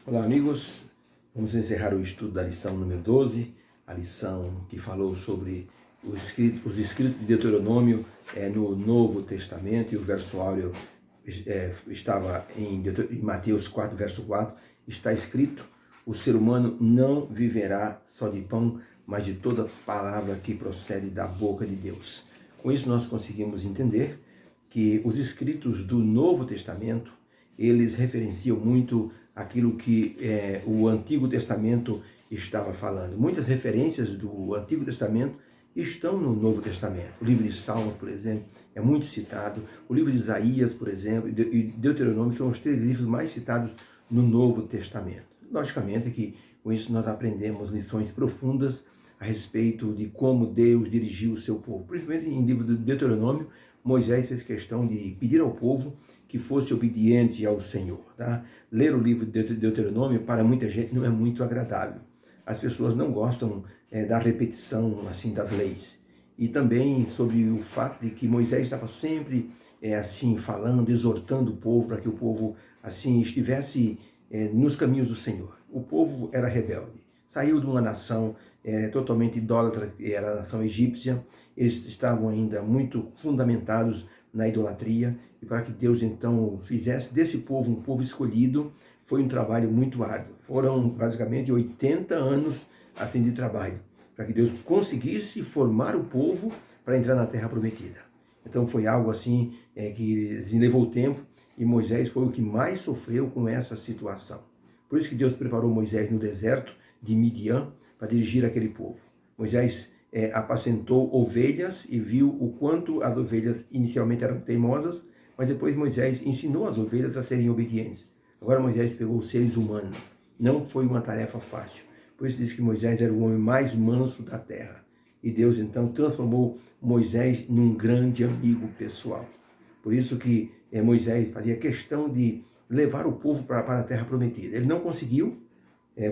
Olá, amigos. Vamos encerrar o estudo da lição número 12, a lição que falou sobre os escritos de Deuteronômio no Novo Testamento, e o verso áureo estava em Mateus 4, verso 4, está escrito: o ser humano não viverá só de pão, mas de toda palavra que procede da boca de Deus. Com isso nós conseguimos entender que os escritos do Novo Testamento, eles referenciam muito aquilo que o Antigo Testamento estava falando. Muitas referências do Antigo Testamento estão no Novo Testamento. O livro de Salmos, por exemplo, é muito citado. O livro de Isaías, por exemplo, e Deuteronômio são os 3 livros mais citados no Novo Testamento. Logicamente que com isso nós aprendemos lições profundas a respeito de como Deus dirigiu o seu povo. Principalmente em livro de Deuteronômio, Moisés fez questão de pedir ao povo que fosse obediente ao Senhor. Tá? Ler o livro de Deuteronômio, para muita gente, não é muito agradável. As pessoas não gostam da repetição assim das leis. E também sobre o fato de que Moisés estava sempre assim falando, exortando o povo para que o povo assim estivesse nos caminhos do Senhor. O povo era rebelde. Saiu de uma nação totalmente idólatra, que era a nação egípcia. Eles estavam ainda muito fundamentados na idolatria, e para que Deus então fizesse desse povo um povo escolhido, foi um trabalho muito árduo. Foram basicamente 80 anos assim de trabalho, para que Deus conseguisse formar o povo para entrar na terra prometida. Então foi algo assim que levou tempo, e Moisés foi o que mais sofreu com essa situação. Por isso que Deus preparou Moisés no deserto de Midian para dirigir aquele povo. Moisés apacentou ovelhas e viu o quanto as ovelhas inicialmente eram teimosas, mas depois Moisés ensinou as ovelhas a serem obedientes. Agora Moisés pegou os seres humanos. Não foi uma tarefa fácil. Por isso diz que Moisés era o homem mais manso da terra. E Deus então transformou Moisés num grande amigo pessoal. Por isso que Moisés fazia questão de levar o povo para a terra prometida. Ele não conseguiu,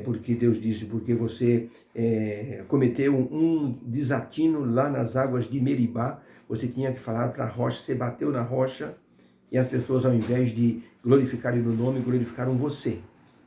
porque Deus disse, porque você cometeu um desatino lá nas águas de Meribá, você tinha que falar para a rocha, você bateu na rocha, e as pessoas, ao invés de glorificarem o nome, glorificaram você.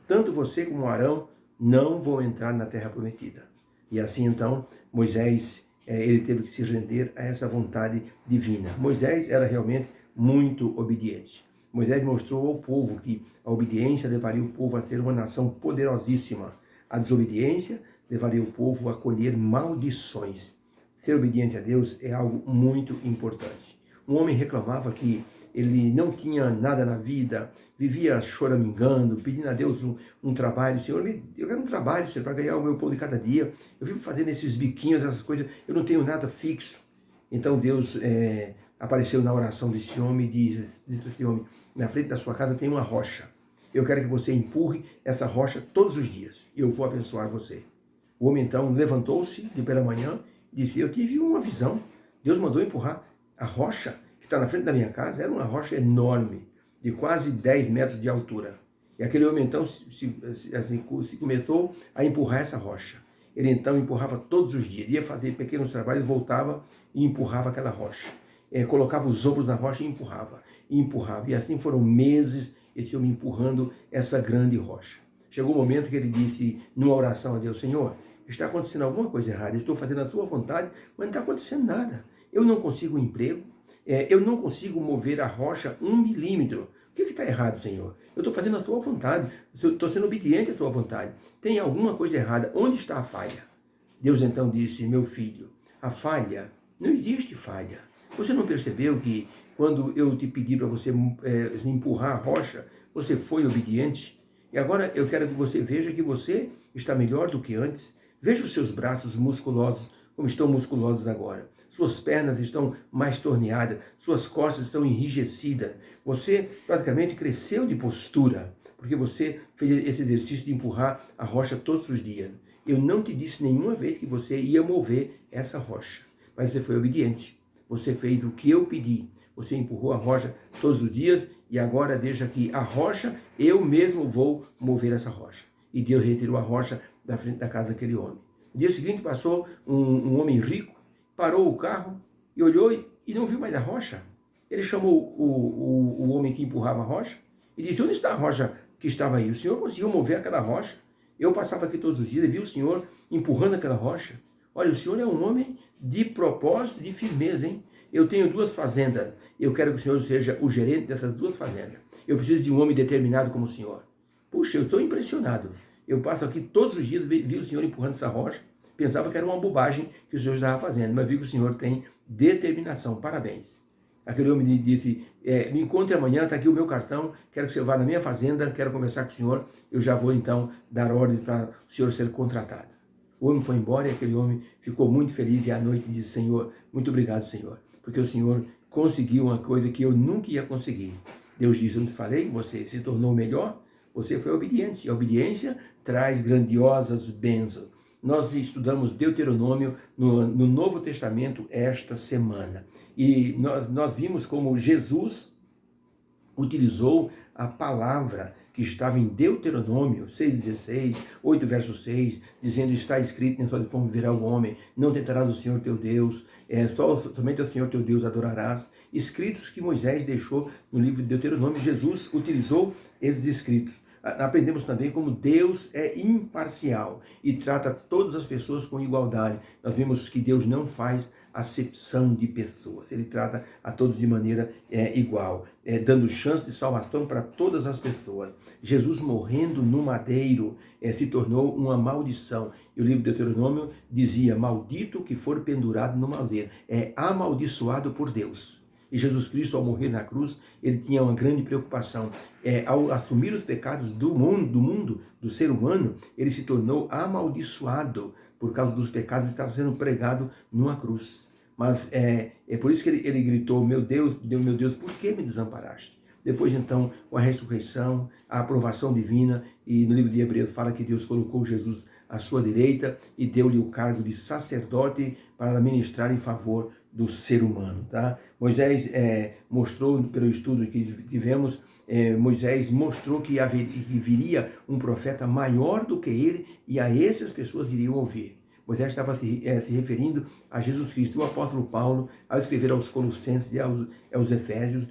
Tanto você como Arão não vão entrar na terra prometida. E assim então, Moisés, ele teve que se render a essa vontade divina. Moisés era realmente muito obediente. Moisés mostrou ao povo que a obediência levaria o povo a ser uma nação poderosíssima. A desobediência levaria o povo a colher maldições. Ser obediente a Deus é algo muito importante. Um homem reclamava que ele não tinha nada na vida, vivia choramingando, pedindo a Deus um trabalho. Senhor, eu quero um trabalho, Senhor, para ganhar o meu pão de cada dia. Eu vivo fazendo esses biquinhos, essas coisas, eu não tenho nada fixo. Então Deus apareceu na oração desse homem e disse para esse homem: na frente da sua casa tem uma rocha. Eu quero que você empurre essa rocha todos os dias e eu vou abençoar você. O homem então levantou-se de pela manhã e disse: eu tive uma visão. Deus mandou empurrar a rocha que está na frente da minha casa. Era uma rocha enorme, de quase 10 metros de altura. E aquele homem então se começou a empurrar essa rocha. Ele então empurrava todos os dias, ia fazer pequenos trabalhos, voltava e empurrava aquela rocha. Colocava os ombros na rocha e empurrava. E empurrava. E assim foram meses esse homem empurrando essa grande rocha. Chegou o momento que ele disse, numa oração a Deus: Senhor, está acontecendo alguma coisa errada, eu estou fazendo a tua vontade, mas não está acontecendo nada. Eu não consigo um emprego, eu não consigo mover a rocha 1 milímetro. O que está errado, Senhor? Eu estou fazendo a sua vontade, estou sendo obediente à sua vontade. Tem alguma coisa errada, onde está a falha? Deus então disse: meu filho, a falha, não existe falha. Você não percebeu que quando eu te pedi para você empurrar a rocha, você foi obediente? E agora eu quero que você veja que você está melhor do que antes. Veja os seus braços musculosos, como estão musculosos agora. Suas pernas estão mais torneadas, suas costas estão enrijecidas. Você praticamente cresceu de postura, porque você fez esse exercício de empurrar a rocha todos os dias. Eu não te disse nenhuma vez que você ia mover essa rocha, mas você foi obediente. Você fez o que eu pedi. Você empurrou a rocha todos os dias e agora deixa que a rocha, eu mesmo vou mover essa rocha. E Deus retirou a rocha da frente da casa daquele homem. No dia seguinte passou um homem rico, parou o carro e olhou e não viu mais a rocha. Ele chamou o homem que empurrava a rocha e disse: onde está a rocha que estava aí. O Senhor conseguiu mover aquela rocha. Eu passava aqui todos os dias e vi o Senhor empurrando aquela rocha. Olha, o Senhor é um homem de propósito, de firmeza, hein? Eu tenho 2 fazendas. Eu quero que o Senhor seja o gerente dessas 2 fazendas. Eu preciso de um homem determinado como o Senhor. Puxa, eu estou impressionado. Eu passo aqui todos os dias, vi o Senhor empurrando essa rocha. Pensava que era uma bobagem que o Senhor estava fazendo, mas vi que o Senhor tem determinação. Parabéns. Aquele homem me disse, me encontre amanhã, está aqui o meu cartão, quero que você vá na minha fazenda, quero conversar com o senhor, eu já vou então dar ordem para o senhor ser contratado. O homem foi embora e aquele homem ficou muito feliz e à noite disse, Senhor, muito obrigado, Senhor, porque o Senhor conseguiu uma coisa que eu nunca ia conseguir. Deus disse, eu não te falei, você se tornou melhor, você foi obediente, e a obediência traz grandiosas bênçãos. Nós estudamos Deuteronômio no Novo Testamento esta semana. E nós vimos como Jesus utilizou a palavra que estava em Deuteronômio 6,16, 8 verso 6, dizendo, está escrito, nem só de pão viverá o homem, não tentarás o Senhor teu Deus, somente ao Senhor teu Deus adorarás. Escritos que Moisés deixou no livro de Deuteronômio, Jesus utilizou esses escritos. Aprendemos também como Deus é imparcial e trata todas as pessoas com igualdade. Nós vimos que Deus não faz acepção de pessoas, Ele trata a todos de maneira igual, dando chance de salvação para todas as pessoas. Jesus morrendo no madeiro se tornou uma maldição. E o livro de Deuteronômio dizia, maldito que for pendurado no madeiro, é amaldiçoado por Deus. E Jesus Cristo, ao morrer na cruz, ele tinha uma grande preocupação. Ao assumir os pecados do mundo, do ser humano, ele se tornou amaldiçoado por causa dos pecados que estavam sendo pregados numa cruz. Mas é por isso que ele gritou, meu Deus, por que me desamparaste? Depois, então, com a ressurreição, a aprovação divina, e no livro de Hebreus fala que Deus colocou Jesus à sua direita e deu-lhe o cargo de sacerdote para ministrar em favor do ser humano. Tá? Moisés mostrou, pelo estudo que tivemos, Moisés mostrou que viria um profeta maior do que ele e a essas pessoas iriam ouvir. Moisés estava se referindo a Jesus Cristo. O apóstolo Paulo, ao escrever aos Colossenses e aos Efésios,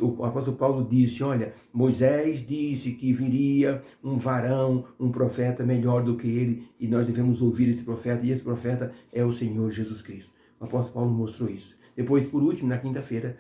o apóstolo Paulo disse, olha, Moisés disse que viria um varão, um profeta melhor do que ele, e nós devemos ouvir esse profeta, e esse profeta é o Senhor Jesus Cristo. O apóstolo Paulo mostrou isso. Depois, por último, na quinta-feira,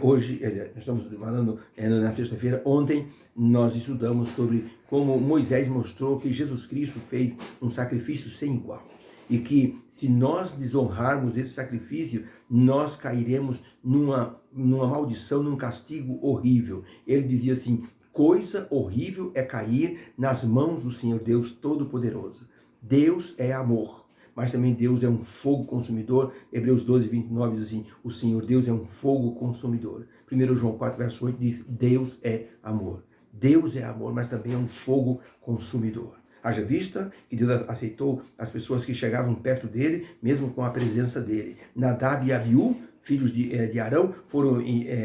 hoje, nós estamos falando na sexta-feira, ontem nós estudamos sobre como Moisés mostrou que Jesus Cristo fez um sacrifício sem igual. E que se nós desonrarmos esse sacrifício, nós cairemos numa maldição, num castigo horrível. Ele dizia assim, coisa horrível é cair nas mãos do Senhor Deus Todo-Poderoso. Deus é amor. Mas também Deus é um fogo consumidor. Hebreus 12, 29 diz assim, o Senhor Deus é um fogo consumidor. 1 João 4, verso 8 diz, Deus é amor. Deus é amor, mas também é um fogo consumidor. Haja vista que Deus aceitou as pessoas que chegavam perto dele, mesmo com a presença dele. Nadab e Abiú, filhos de Arão, foram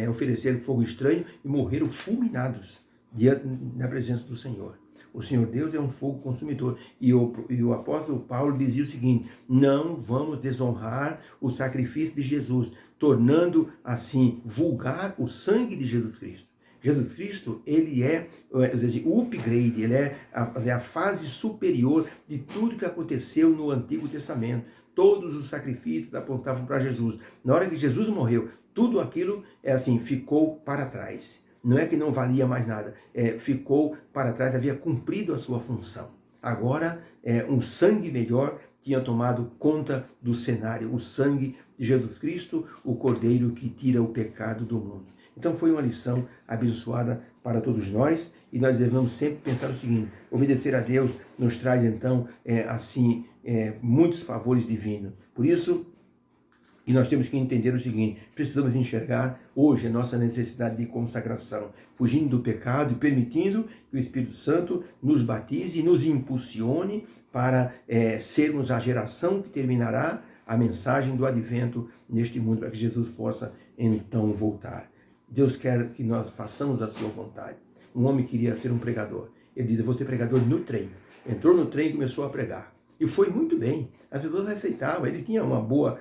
oferecer fogo estranho e morreram fulminados na presença do Senhor. O Senhor Deus é um fogo consumidor. E o apóstolo Paulo dizia o seguinte, não vamos desonrar o sacrifício de Jesus, tornando assim vulgar o sangue de Jesus Cristo. Jesus Cristo, ele é o upgrade, ele é a fase superior de tudo que aconteceu no Antigo Testamento. Todos os sacrifícios apontavam para Jesus. Na hora que Jesus morreu, tudo aquilo ficou para trás. Não é que não valia mais nada, ficou para trás, havia cumprido a sua função. Agora, um sangue melhor tinha tomado conta do cenário, o sangue de Jesus Cristo, o Cordeiro que tira o pecado do mundo. Então foi uma lição abençoada para todos nós e nós devemos sempre pensar o seguinte, obedecer a Deus nos traz então, muitos favores divinos. Por isso, e nós temos que entender o seguinte, precisamos enxergar hoje a nossa necessidade de consagração, fugindo do pecado e permitindo que o Espírito Santo nos batize e nos impulsione para sermos a geração que terminará a mensagem do advento neste mundo, para que Jesus possa então voltar. Deus quer que nós façamos a sua vontade. Um homem queria ser um pregador. Ele diz, eu vou ser pregador no trem. Entrou no trem e começou a pregar. E foi muito bem, as pessoas aceitavam, ele tinha uma boa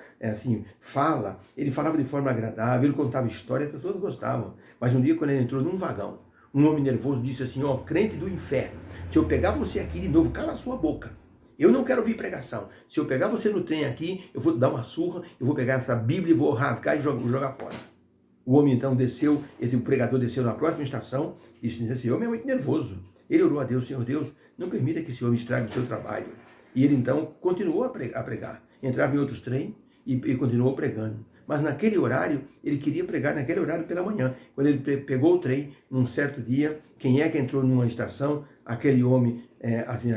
fala, ele falava de forma agradável, ele contava histórias, as pessoas gostavam. Mas um dia, quando ele entrou num vagão, Um homem nervoso disse assim, ó, crente do inferno, se eu pegar você aqui de novo, cala a sua boca. Eu não quero ouvir pregação. Se eu pegar você no trem aqui, eu vou dar uma surra, eu vou pegar essa Bíblia e vou rasgar e jogar fora. O homem então desceu, o pregador desceu na próxima estação e disse, esse homem é muito nervoso. Ele orou a Deus, Senhor Deus, não permita que esse homem estrague o seu trabalho. E ele então continuou a pregar. Entrava em outros trens e continuou pregando. Mas naquele horário, ele queria pregar naquele horário pela manhã. Quando ele pegou o trem, num certo dia, quem é que entrou numa estação? Aquele homem,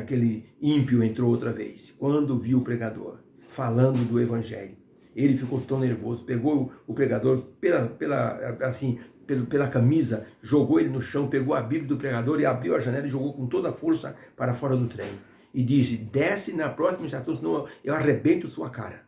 aquele ímpio entrou outra vez. Quando viu o pregador falando do evangelho, ele ficou tão nervoso, pegou o pregador pela camisa, jogou ele no chão, pegou a Bíblia do pregador e abriu a janela e jogou com toda a força para fora do trem. E disse, desce na próxima estação, senão eu arrebento sua cara.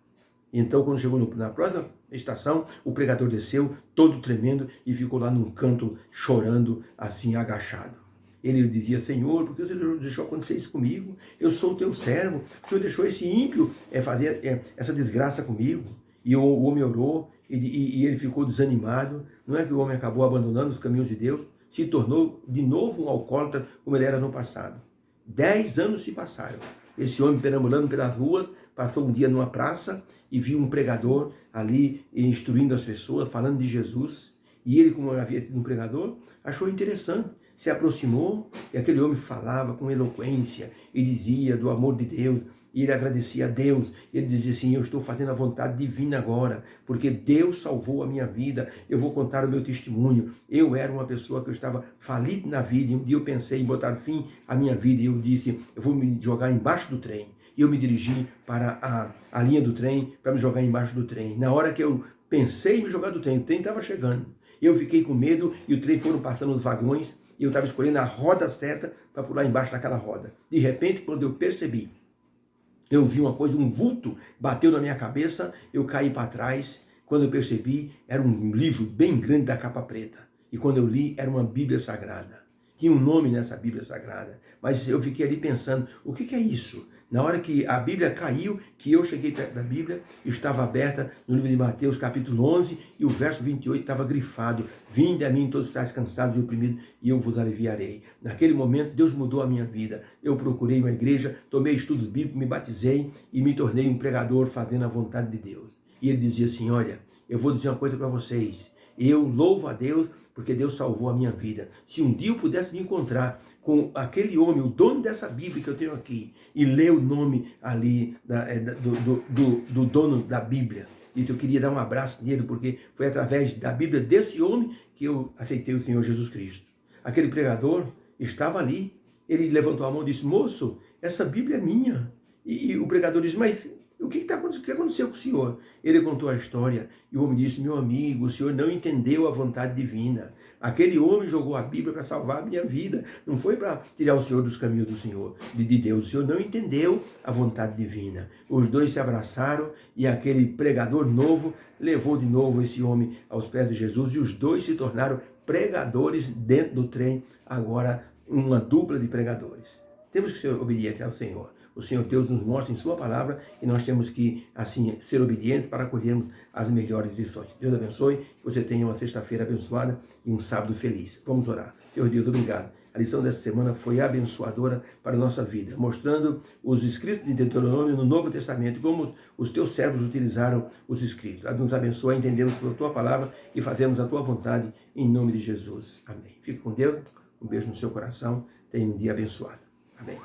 Então, quando chegou na próxima estação, o pregador desceu, todo tremendo, e ficou lá num canto, chorando, assim, agachado. Ele dizia, Senhor, por que o Senhor deixou acontecer isso comigo? Eu sou o teu servo, o Senhor deixou esse ímpio fazer essa desgraça comigo. E o homem orou, e ele ficou desanimado. Não é que o homem acabou abandonando os caminhos de Deus, se tornou de novo um alcoólatra, como ele era no passado. 10 anos se passaram. Esse homem perambulando pelas ruas, passou um dia numa praça e viu um pregador ali instruindo as pessoas, falando de Jesus. E ele, como havia sido um pregador, achou interessante. Se aproximou e aquele homem falava com eloquência e dizia do amor de Deus. E ele agradecia a Deus. Ele dizia assim, eu estou fazendo a vontade divina agora, porque Deus salvou a minha vida. Eu vou contar o meu testemunho. Eu era uma pessoa que eu estava falido na vida. E um dia eu pensei em botar fim à minha vida. E eu disse, eu vou me jogar embaixo do trem. E eu me dirigi para a linha do trem, para me jogar embaixo do trem. Na hora que eu pensei em me jogar do trem, o trem estava chegando. Eu fiquei com medo e o trem foram passando os vagões. E eu estava escolhendo a roda certa para pular embaixo daquela roda. De repente, quando eu percebi, eu vi uma coisa, um vulto, bateu na minha cabeça, eu caí para trás. Quando eu percebi, era um livro bem grande da capa preta. E quando eu li, era uma Bíblia Sagrada. Tinha um nome nessa Bíblia Sagrada. Mas eu fiquei ali pensando, o que é isso? Na hora que a Bíblia caiu, que eu cheguei perto da Bíblia, estava aberta no livro de Mateus, capítulo 11, e o verso 28 estava grifado. Vinde a mim todos estáis cansados e oprimidos, e eu vos aliviarei. Naquele momento, Deus mudou a minha vida. Eu procurei uma igreja, tomei estudos bíblicos, me batizei e me tornei um pregador fazendo a vontade de Deus. E ele dizia assim, olha, eu vou dizer uma coisa para vocês. Eu louvo a Deus porque Deus salvou a minha vida. Se um dia eu pudesse me encontrar com aquele homem, o dono dessa Bíblia que eu tenho aqui, e ler o nome ali do dono da Bíblia, e eu queria dar um abraço nele, porque foi através da Bíblia desse homem que eu aceitei o Senhor Jesus Cristo. Aquele pregador estava ali, ele levantou a mão e disse, moço, essa Bíblia é minha. E o pregador disse, mas o que aconteceu com o senhor? Ele contou a história e o homem disse, meu amigo, o senhor não entendeu a vontade divina. Aquele homem jogou a Bíblia para salvar a minha vida. Não foi para tirar o senhor dos caminhos do Senhor, de Deus. O senhor não entendeu a vontade divina. Os dois se abraçaram e aquele pregador novo levou de novo esse homem aos pés de Jesus e os dois se tornaram pregadores dentro do trem, agora uma dupla de pregadores. Temos que ser obedientes ao Senhor. O Senhor Deus nos mostra em sua palavra e nós temos que, assim, ser obedientes para colhermos as melhores lições. Deus abençoe, que você tenha uma sexta-feira abençoada e um sábado feliz. Vamos orar. Senhor Deus, obrigado. A lição dessa semana foi abençoadora para a nossa vida, mostrando os escritos de Deuteronômio no Novo Testamento, como os teus servos utilizaram os escritos. Nos abençoa, entendemos pela tua palavra e fazemos a tua vontade em nome de Jesus. Amém. Fique com Deus, um beijo no seu coração, tenha um dia abençoado. Amém.